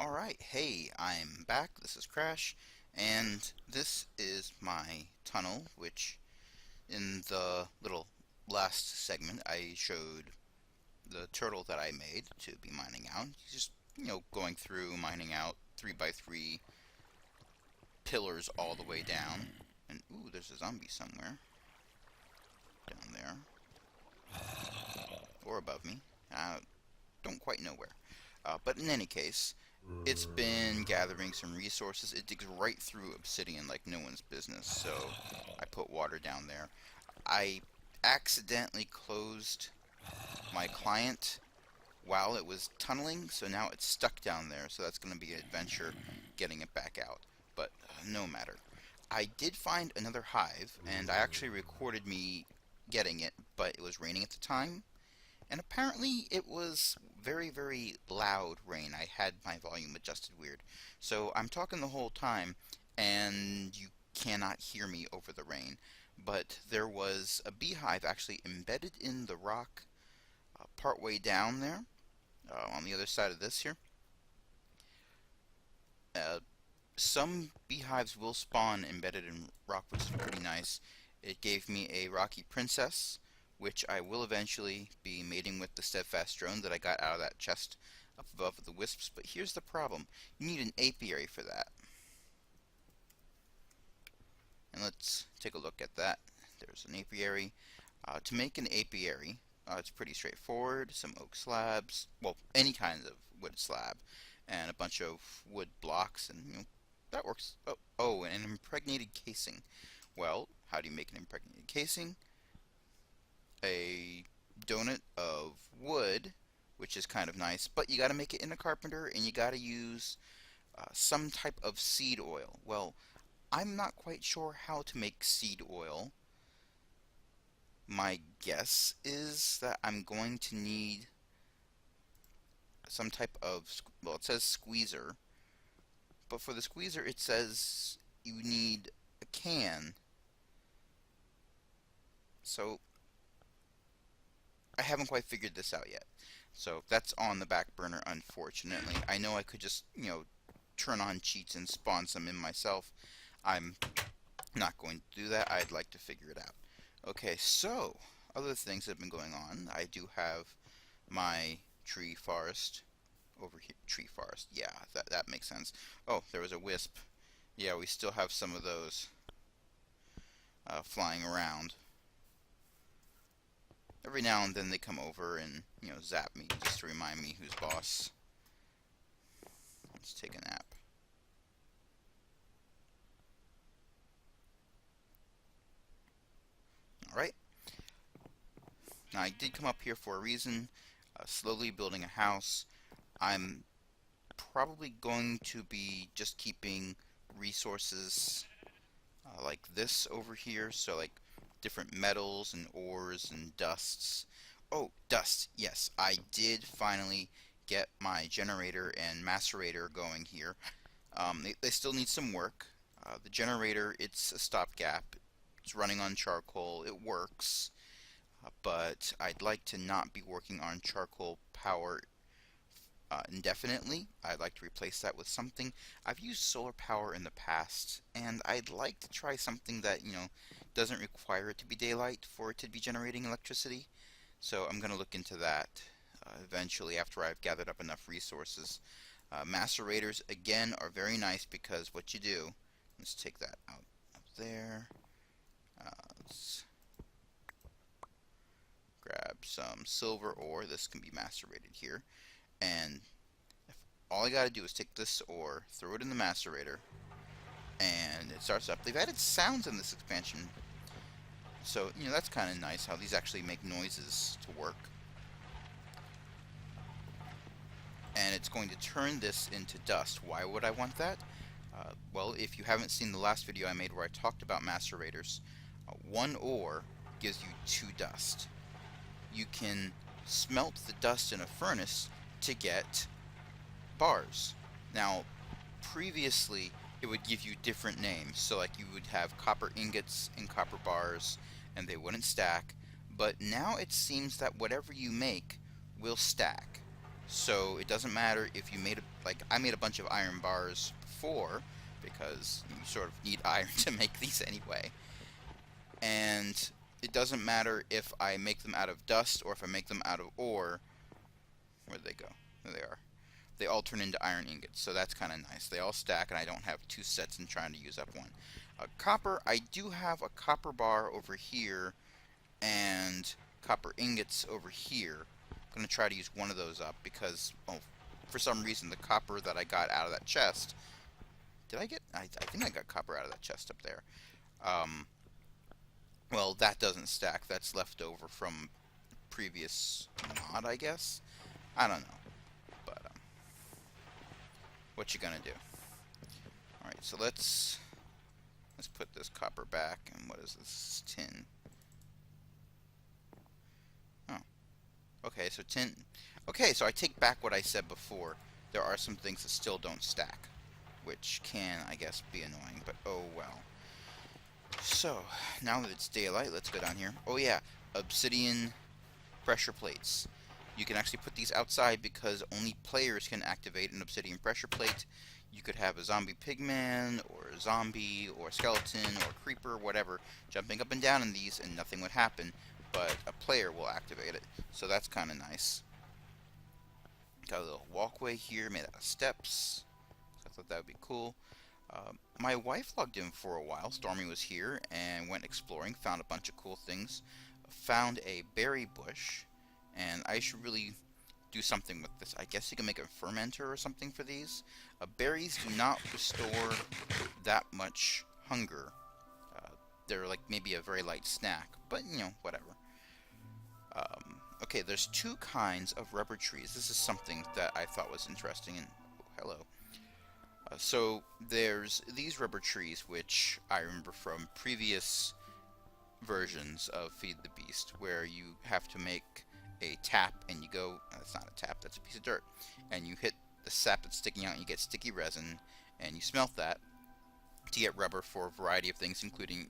Alright, hey, I'm back. This is Crash, and this is my tunnel, which in the little last segment I showed the turtle that I made to be mining out. Just, going through, mining out 3 by 3 pillars all the way down. And, ooh, there's a zombie somewhere. Down there. Or above me. Don't quite know where. But in any case, it's been gathering some resources. It digs right through obsidian like no one's business, so I put water down there. I accidentally closed my client while it was tunneling, so now it's stuck down there, so that's going to be an adventure getting it back out. But no matter. I did find another hive, and I actually recorded me getting it, but it was raining at the time. And apparently it was very, very loud rain. I had my volume adjusted weird. So I'm talking the whole time, and you cannot hear me over the rain. But there was a beehive actually embedded in the rock partway down there, on the other side of this here. Some beehives will spawn embedded in rock, which is pretty nice. It gave me a rocky princess, which I will eventually be mating with the steadfast drone that I got out of that chest up above the wisps. But here's the problem. You need an apiary for that. And let's take a look at that. There's an apiary. To make an apiary, it's pretty straightforward. Some oak slabs, well, any kind of wood slab, and a bunch of wood blocks, and that works. Oh, and an impregnated casing. Well, how do you make an impregnated casing? A donut of wood, which is kind of nice, but you got to make it in a carpenter, and you got to use some type of seed oil. Well, I'm not quite sure how to make seed oil. My guess is that I'm going to need some type of, well, it says squeezer, but for the squeezer it says you need a can. So I haven't quite figured this out yet. So that's on the back burner, unfortunately. I know I could just, turn on cheats and spawn some in myself. I'm not going to do that. I'd like to figure it out. Okay, so other things that have been going on. I do have my tree forest over here. Tree forest, yeah, that makes sense. Oh, there was a wisp. Yeah, we still have some of those flying around. Every now and then they come over and, zap me just to remind me who's boss. Let's take a nap. Alright. Now, I did come up here for a reason. Slowly building a house. I'm probably going to be just keeping resources like this over here. So, like, different metals and ores and dusts. Oh, dust. Yes, I did finally get my generator and macerator going here. They still need some work. The generator, it's a stopgap. It's running on charcoal. It works. But I'd like to not be working on charcoal power indefinitely. I'd like to replace that with something. I've used solar power in the past, and I'd like to try something that, doesn't require it to be daylight for it to be generating electricity. So I'm going to look into that eventually after I've gathered up enough resources. Macerators, again, are very nice because what you do, let's take that out up there. Let's grab some silver ore. This can be macerated here. And all I gotta do is take this ore, throw it in the macerator, and it starts up. They've added sounds in this expansion, so that's kind of nice how these actually make noises to work. And it's going to turn this into dust. Why would I want that? Well, if you haven't seen the last video I made where I talked about macerators, one ore gives you 2 dust. You can smelt the dust in a furnace to get bars. Now, previously it would give you different names, so like you would have copper ingots and copper bars, and they wouldn't stack. But now it seems that whatever you make will stack. So it doesn't matter if you made like I made a bunch of iron bars before because you sort of need iron to make these anyway. And it doesn't matter if I make them out of dust or if I make them out of ore. Where'd they go? There they are. They all turn into iron ingots, so that's kind of nice. They all stack, and I don't have two sets and trying to use up one. Copper, I do have a copper bar over here and copper ingots over here. I'm going to try to use one of those up because, oh, for some reason, the copper that I got out of that chest... Did I get... I think I got copper out of that chest up there. Well, that doesn't stack. That's left over from previous mod, I guess. I don't know. But, what you gonna do? Alright, so let's put this copper back. And what is this? Tin. Oh. Okay, so tin... Okay, so I take back what I said before. There are some things that still don't stack, which can, I guess, be annoying, but oh well. So, now that it's daylight, let's go down here. Oh yeah, obsidian pressure plates. You can actually put these outside because only players can activate an obsidian pressure plate. You could have a zombie pigman, or a zombie, or a skeleton, or a creeper, whatever, jumping up and down in these and nothing would happen, but a player will activate it. So that's kind of nice. Got a little walkway here made out of steps. So I thought that would be cool. My wife logged in for a while. Stormy was here and went exploring, found a bunch of cool things. Found a berry bush, and I should really do something with this. I guess you can make a fermenter or something for these. Berries do not restore that much hunger. They're like maybe a very light snack, but you know, whatever. Okay, there's two kinds of rubber trees. This is something that I thought was interesting, and oh, hello. So there's these rubber trees, which I remember from previous versions of Feed the Beast, where you have to make a tap and you go, that's not a tap, that's a piece of dirt, and you hit the sap that's sticking out and you get sticky resin, and you smelt that to get rubber for a variety of things, including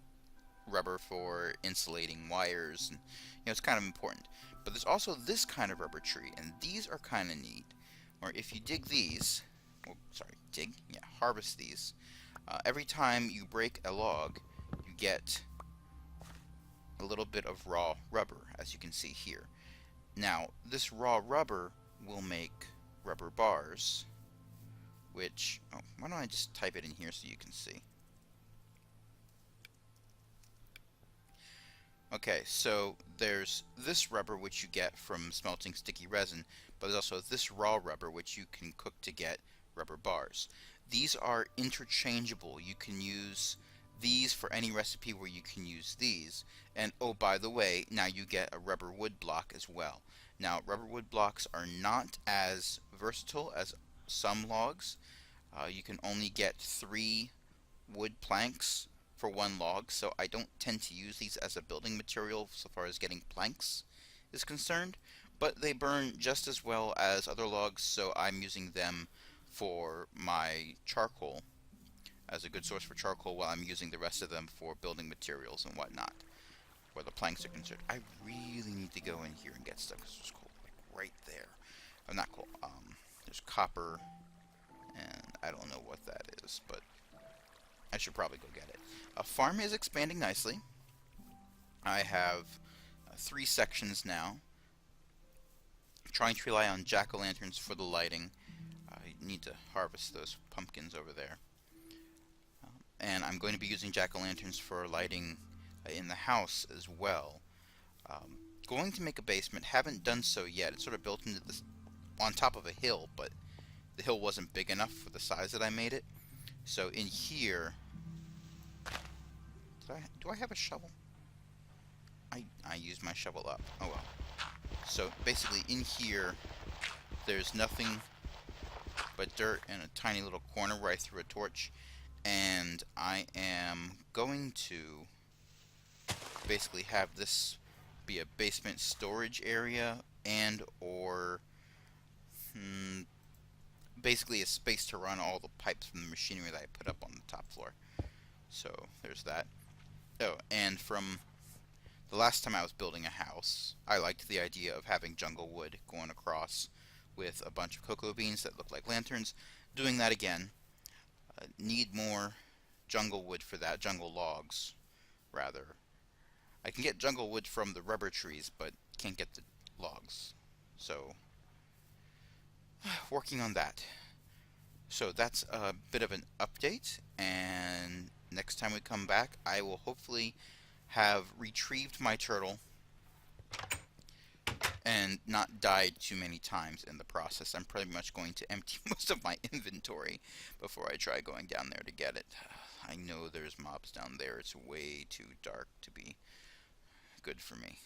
rubber for insulating wires, and you know, it's kind of important. But there's also this kind of rubber tree, and these are kind of neat, or if you dig these, oh, sorry, harvest these. Every time you break a log, you get a little bit of raw rubber, as you can see here. Now, this raw rubber will make rubber bars, which, oh, why don't I just type it in here so you can see. Okay, so there's this rubber which you get from smelting sticky resin, but there's also this raw rubber which you can cook to get rubber bars. These are interchangeable. You can use these for any recipe where you can use these. And oh, by the way, now you get a rubber wood block as well. Now, rubber wood blocks are not as versatile as some logs. You can only get 3 wood planks for 1 log, so I don't tend to use these as a building material so far as getting planks is concerned, but they burn just as well as other logs, so I'm using them for my charcoal as a good source for charcoal while I'm using the rest of them for building materials and whatnot, where the planks are concerned. I really need to go in here and get stuff, because there's coal like right there. Oh, not coal, there's copper, and I don't know what that is, but I should probably go get it. A farm is expanding nicely. I have 3 sections now. I'm trying to rely on jack-o'-lanterns for the lighting. I need to harvest those pumpkins over there. And I'm going to be using jack-o'-lanterns for lighting in the house as well. Going to make a basement. Haven't done so yet. It's sort of built into this on top of a hill, but the hill wasn't big enough for the size that I made it. So in here, do I have a shovel? I used my shovel up. Oh well. So basically in here, there's nothing but dirt and a tiny little corner where I threw a torch, and I am going to basically have this be a basement storage area and or basically a space to run all the pipes from the machinery that I put up on the top floor. So there's that. Oh, and from the last time I was building a house, I liked the idea of having jungle wood going across with a bunch of cocoa beans that look like lanterns. Doing that again. Need more jungle wood for that, jungle logs, rather. I can get jungle wood from the rubber trees, but can't get the logs. So, working on that. So that's a bit of an update, and next time we come back, I will hopefully have retrieved my turtle and not died too many times in the process. I'm pretty much going to empty most of my inventory before I try going down there to get it. I know there's mobs down there. It's way too dark to be good for me.